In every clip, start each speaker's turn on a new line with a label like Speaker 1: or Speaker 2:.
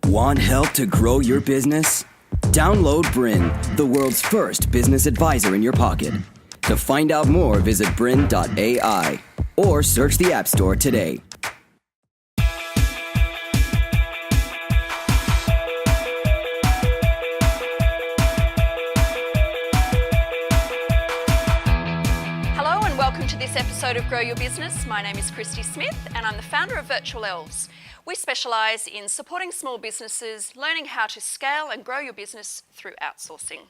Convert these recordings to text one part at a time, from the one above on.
Speaker 1: Want help to grow your business? Download BRiN, the world's first business advisor in your pocket. To find out more, visit BRiN.ai or search the App Store today.
Speaker 2: Hello and welcome to this episode of Grow Your Business. My name is Kristy Smith and I'm the founder of Virtual Elves. We specialise in supporting small businesses, learning how to scale and grow your business through outsourcing.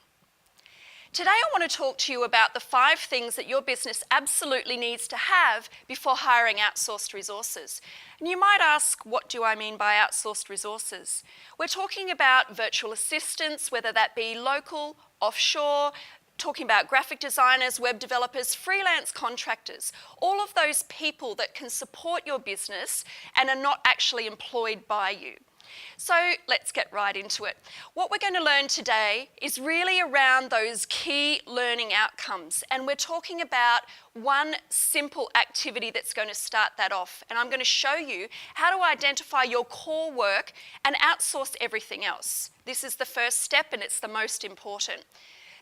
Speaker 2: Today I want to talk to you about the 5 things that your business absolutely needs to have before hiring outsourced resources. And you might ask, what do I mean by outsourced resources? We're talking about virtual assistants, whether that be local, offshore, talking about graphic designers, web developers, freelance contractors, all of those people that can support your business and are not actually employed by you. So let's get right into it. What we're going to learn today is really around those key learning outcomes, and we're talking about one simple activity that's going to start that off, and I'm going to show you how to identify your core work and outsource everything else. This is the first step and it's the most important.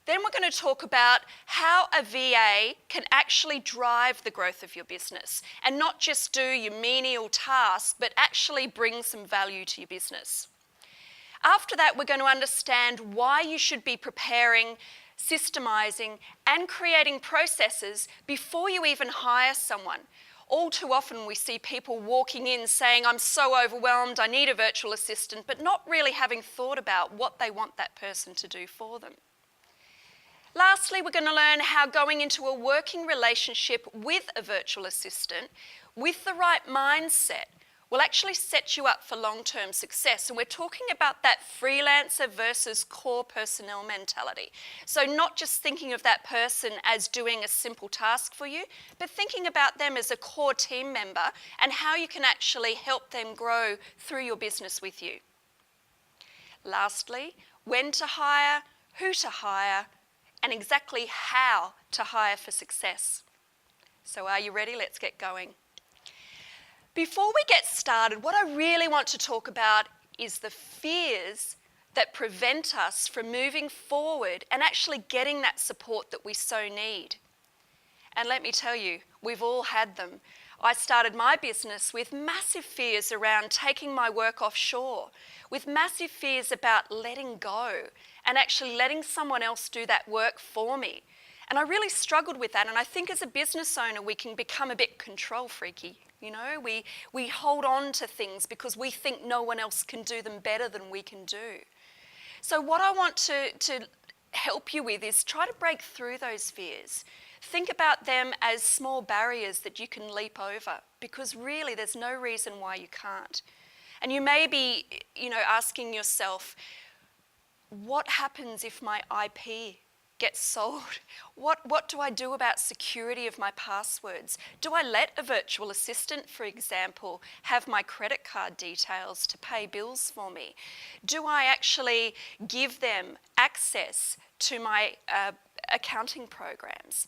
Speaker 2: Then we're going to talk about how a VA can actually drive the growth of your business and not just do your menial tasks, but actually bring some value to your business. After that, we're going to understand why you should be preparing, systemizing, and creating processes before you even hire someone. All too often we see people walking in saying, I'm so overwhelmed, I need a virtual assistant, but not really having thought about what they want that person to do for them. Lastly, we're going to learn how going into a working relationship with a virtual assistant with the right mindset will actually set you up for long-term success. And we're talking about that freelancer versus core personnel mentality. So not just thinking of that person as doing a simple task for you, but thinking about them as a core team member and how you can actually help them grow through your business with you. Lastly, when to hire, who to hire, and exactly how to hire for success. So are you ready? Let's get going. Before we get started, what I really want to talk about is the fears that prevent us from moving forward and actually getting that support that we so need. And let me tell you, we've all had them. I started my business with massive fears around taking my work offshore, with massive fears about letting go and actually letting someone else do that work for me. And I really struggled with that, and I think as a business owner we can become a bit control freaky. You know, we hold on to things because we think no one else can do them better than we can do. So what I want to help you with is try to break through those fears. Think about them as small barriers that you can leap over, because really there's no reason why you can't. And you may be, asking yourself, what happens if my IP gets sold? What do I do about security of my passwords? Do I let a virtual assistant, for example, have my credit card details to pay bills for me? Do I actually give them access to my accounting programs?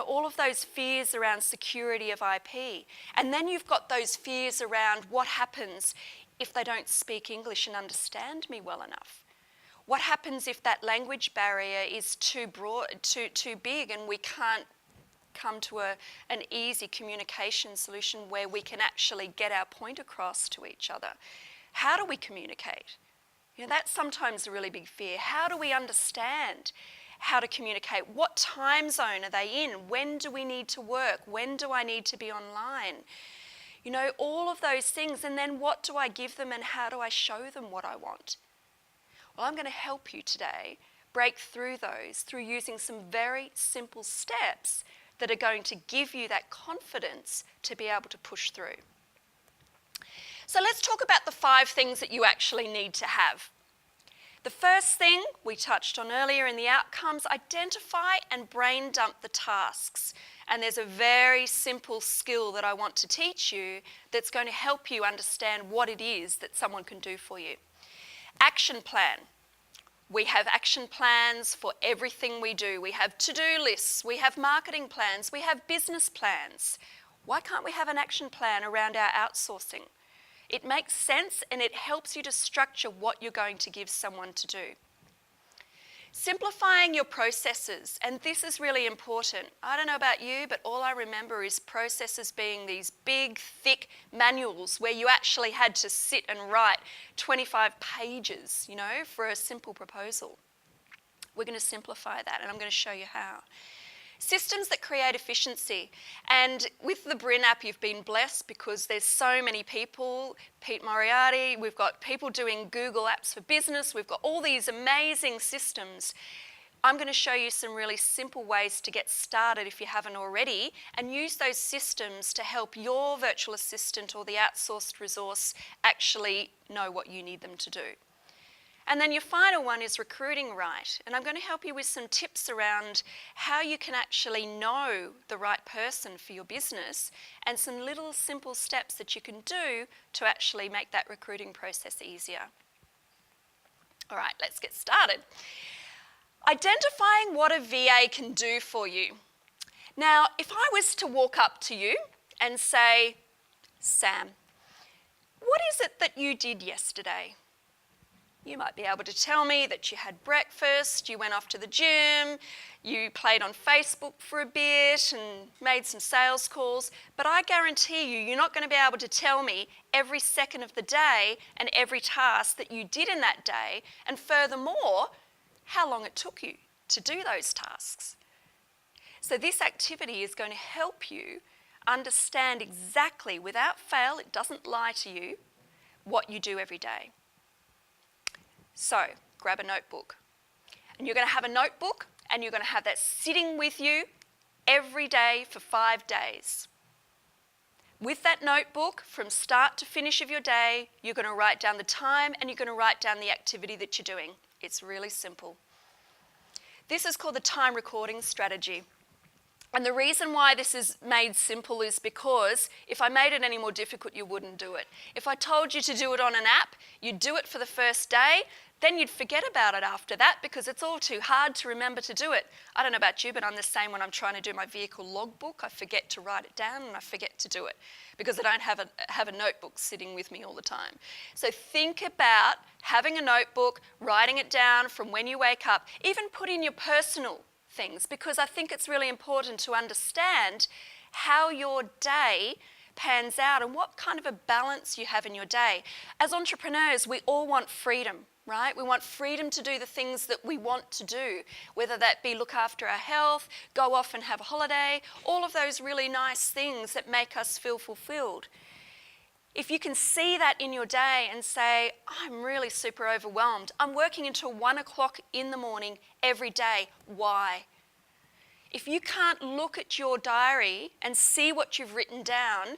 Speaker 2: All of those fears around security of IP. And then you've got those fears around what happens if they don't speak English and understand me well enough. What happens if that language barrier is too broad, too big, and we can't come to an easy communication solution where we can actually get our point across to each other? How do we communicate? That's sometimes a really big fear. How do we understand how to communicate? What time zone are they in? When do we need to work? When do I need to be online? All of those things. And then what do I give them and how do I show them what I want? Well, I'm going to help you today break through those through using some very simple steps that are going to give you that confidence to be able to push through. So let's talk about the 5 things that you actually need to have. The first thing we touched on earlier in the outcomes, identify and brain dump the tasks. And there's a very simple skill that I want to teach you that's going to help you understand what it is that someone can do for you. Action plan. We have action plans for everything we do. We have to-do lists, we have marketing plans, we have business plans. Why can't we have an action plan around our outsourcing? It makes sense and it helps you to structure what you're going to give someone to do. Simplifying your processes, and this is really important. I don't know about you, but all I remember is processes being these big, thick manuals where you actually had to sit and write 25 pages, for a simple proposal. We're going to simplify that, and I'm going to show you how. Systems that create efficiency. And with the BRiN app, you've been blessed because there's so many people. Pete Moriarty, we've got people doing Google Apps for Business. We've got all these amazing systems. I'm going to show you some really simple ways to get started if you haven't already, and use those systems to help your virtual assistant or the outsourced resource actually know what you need them to do. And then your final one is recruiting right. And I'm going to help you with some tips around how you can actually know the right person for your business and some little simple steps that you can do to actually make that recruiting process easier. All right, let's get started. Identifying what a VA can do for you. Now, if I was to walk up to you and say, Sam, what is it that you did yesterday? You might be able to tell me that you had breakfast, you went off to the gym, you played on Facebook for a bit and made some sales calls, but I guarantee you're not going to be able to tell me every second of the day and every task that you did in that day, and furthermore, how long it took you to do those tasks. So this activity is going to help you understand exactly, without fail, it doesn't lie to you, what you do every day. So, grab a notebook. And you're going to have a notebook and you're going to have that sitting with you every day for 5 days. With that notebook, from start to finish of your day, you're going to write down the time and you're going to write down the activity that you're doing. It's really simple. This is called the time recording strategy. And the reason why this is made simple is because if I made it any more difficult, you wouldn't do it. If I told you to do it on an app, you'd do it for the first day, then you'd forget about it after that because it's all too hard to remember to do it. I don't know about you, but I'm the same when I'm trying to do my vehicle logbook. I forget to write it down and I forget to do it because I don't have a notebook sitting with me all the time. So think about having a notebook, writing it down from when you wake up, even put in your personal things, because I think it's really important to understand how your day pans out and what kind of a balance you have in your day. As entrepreneurs, we all want freedom, right? We want freedom to do the things that we want to do, whether that be look after our health, go off and have a holiday, all of those really nice things that make us feel fulfilled. If you can see that in your day and say, I'm really super overwhelmed. I'm working until 1 o'clock in the morning every day. Why? If you can't look at your diary and see what you've written down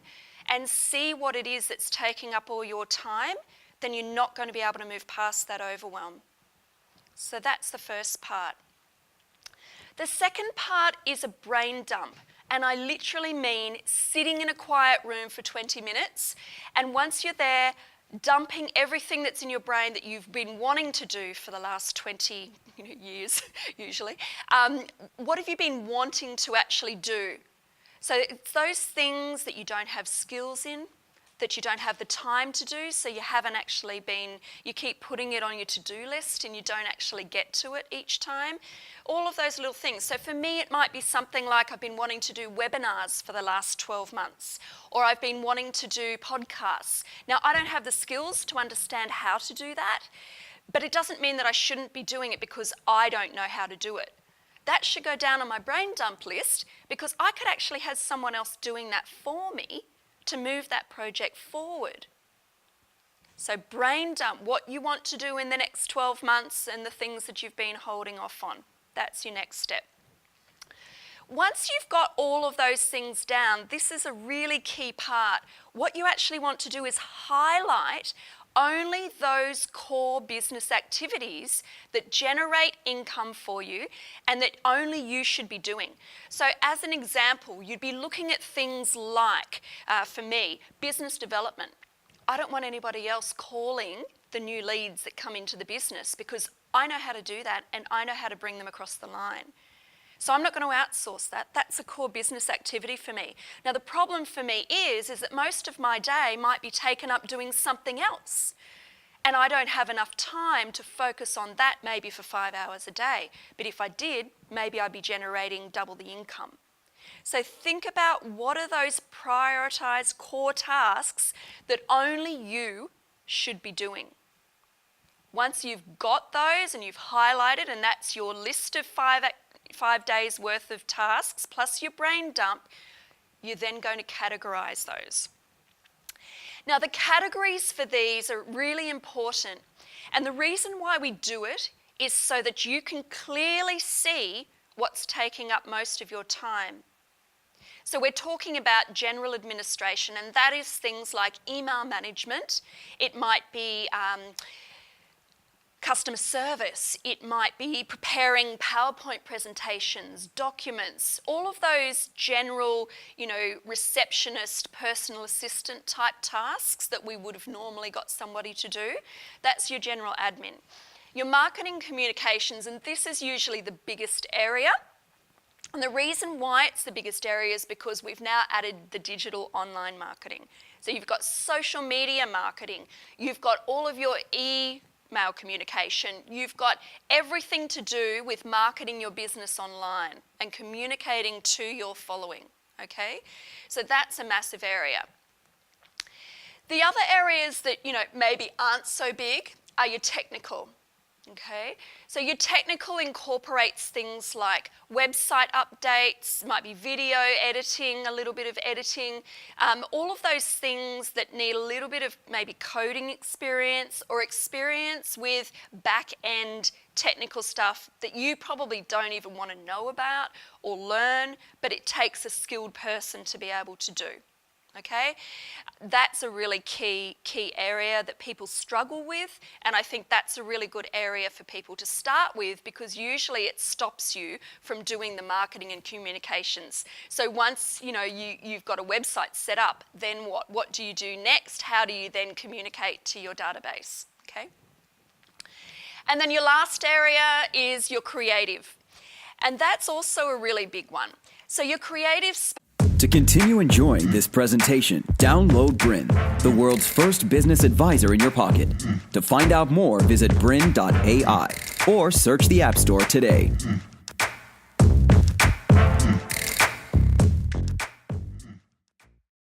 Speaker 2: and see what it is that's taking up all your time, then you're not going to be able to move past that overwhelm. So that's the first part. The second part is a brain dump. And I literally mean sitting in a quiet room for 20 minutes, and once you're there, dumping everything that's in your brain that you've been wanting to do for the last 20 years, usually. What have you been wanting to actually do? So it's those things that you don't have skills in, that you don't have the time to do, so you haven't actually been, you keep putting it on your to-do list and you don't actually get to it each time. All of those little things. So for me, it might be something like I've been wanting to do webinars for the last 12 months, or I've been wanting to do podcasts. Now, I don't have the skills to understand how to do that, but it doesn't mean that I shouldn't be doing it because I don't know how to do it. That should go down on my brain dump list because I could actually have someone else doing that for me to move that project forward. So brain dump what you want to do in the next 12 months and the things that you've been holding off on. That's your next step. Once you've got all of those things down, this is a really key part. What you actually want to do is highlight only those core business activities that generate income for you and that only you should be doing. So as an example, you'd be looking at things like, for me, business development. I don't want anybody else calling the new leads that come into the business because I know how to do that and I know how to bring them across the line. So I'm not going to outsource that. That's a core business activity for me. Now the problem for me is that most of my day might be taken up doing something else. And I don't have enough time to focus on that maybe for 5 hours a day. But if I did, maybe I'd be generating double the income. So think about what are those prioritised core tasks that only you should be doing. Once you've got those and you've highlighted, and that's your list of 5 days worth of tasks plus your brain dump, you're then going to categorise those. Now the categories for these are really important, and the reason why we do it is so that you can clearly see what's taking up most of your time. So we're talking about general administration, and that is things like email management. It might be customer service. It might be preparing PowerPoint presentations, documents, all of those general, receptionist, personal assistant type tasks that we would have normally got somebody to do. That's your general admin. Your marketing communications, and this is usually the biggest area. And the reason why it's the biggest area is because we've now added the digital online marketing. So you've got social media marketing, you've got all of your email communication, you've got everything to do with marketing your business online and communicating to your following, okay? So that's a massive area. The other areas that, maybe aren't so big are your technical. Okay, so your technical incorporates things like website updates, might be video editing, a little bit of editing, all of those things that need a little bit of maybe coding experience or experience with back-end technical stuff that you probably don't even want to know about or learn, but it takes a skilled person to be able to do. Okay, that's a really key area that people struggle with, and I think that's a really good area for people to start with, because usually it stops you from doing the marketing and communications. So once you've got a website set up, then what? What do you do next? How do you then communicate to your database? Okay, and then your last area is your creative, and that's also a really big one. So your creative.
Speaker 1: To continue enjoying this presentation, download BRiN, the world's first business advisor in your pocket. To find out more, visit BRiN.ai or search the App Store today.